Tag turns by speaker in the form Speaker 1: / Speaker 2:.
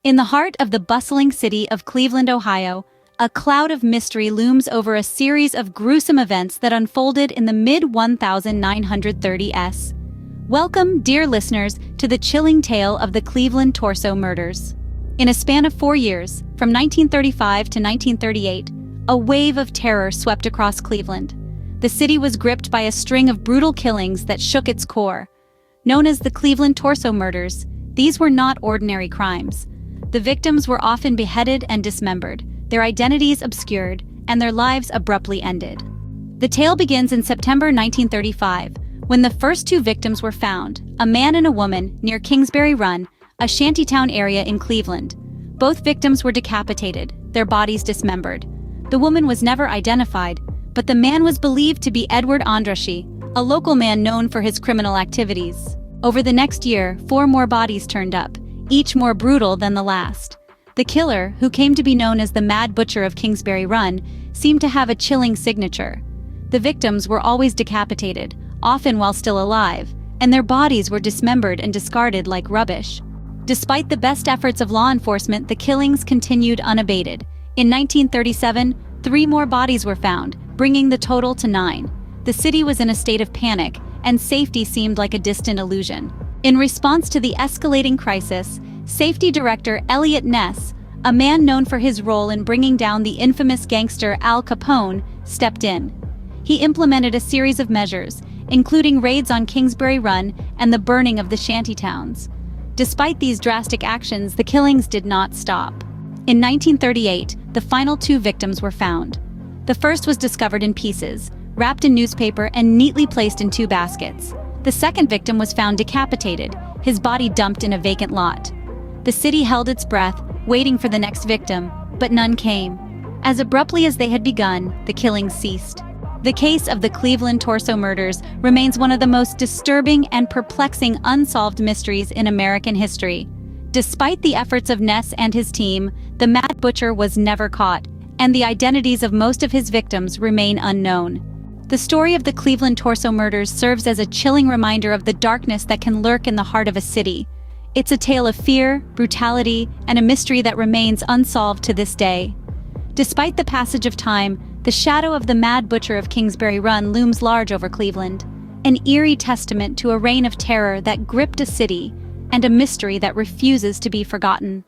Speaker 1: In the heart of the bustling city of Cleveland, Ohio, a cloud of mystery looms over a series of gruesome events that unfolded in the mid-1930s. Welcome, dear listeners, to the chilling tale of the Cleveland Torso murders. In a span of 4 years, from 1935 to 1938, a wave of terror swept across Cleveland. The city was gripped by a string of brutal killings that shook its core. Known as the Cleveland Torso murders, these were not ordinary crimes. The victims were often beheaded and dismembered, their identities obscured, and their lives abruptly ended. The tale begins in September 1935, when the first two victims were found, a man and a woman, near Kingsbury Run, a shantytown area in Cleveland. Both victims were decapitated, their bodies dismembered. The woman was never identified, but the man was believed to be Edward Andraschi, a local man known for his criminal activities. Over the next year, 4 more bodies turned up, each more brutal than the last. The killer, who came to be known as the Mad Butcher of Kingsbury Run, seemed to have a chilling signature. The victims were always decapitated, often while still alive, and their bodies were dismembered and discarded like rubbish. Despite the best efforts of law enforcement, the killings continued unabated. In 1937, 3 more bodies were found, bringing the total to 9. The city was in a state of panic, and safety seemed like a distant illusion. In response to the escalating crisis, Safety Director Eliot Ness, a man known for his role in bringing down the infamous gangster Al Capone, stepped in. He implemented a series of measures, including raids on Kingsbury Run and the burning of the shantytowns. Despite these drastic actions, the killings did not stop. In 1938, the final 2 victims were found. The first was discovered in pieces, wrapped in newspaper and neatly placed in 2 baskets. The second victim was found decapitated, his body dumped in a vacant lot. The city held its breath, waiting for the next victim, but none came. As abruptly as they had begun, the killings ceased. The case of the Cleveland Torso murders remains one of the most disturbing and perplexing unsolved mysteries in American history. Despite the efforts of Ness and his team, the Mad Butcher was never caught, and the identities of most of his victims remain unknown. The story of the Cleveland Torso murders serves as a chilling reminder of the darkness that can lurk in the heart of a city. It's a tale of fear, brutality, and a mystery that remains unsolved to this day. Despite the passage of time, the shadow of the Mad Butcher of Kingsbury Run looms large over Cleveland, an eerie testament to a reign of terror that gripped a city and a mystery that refuses to be forgotten.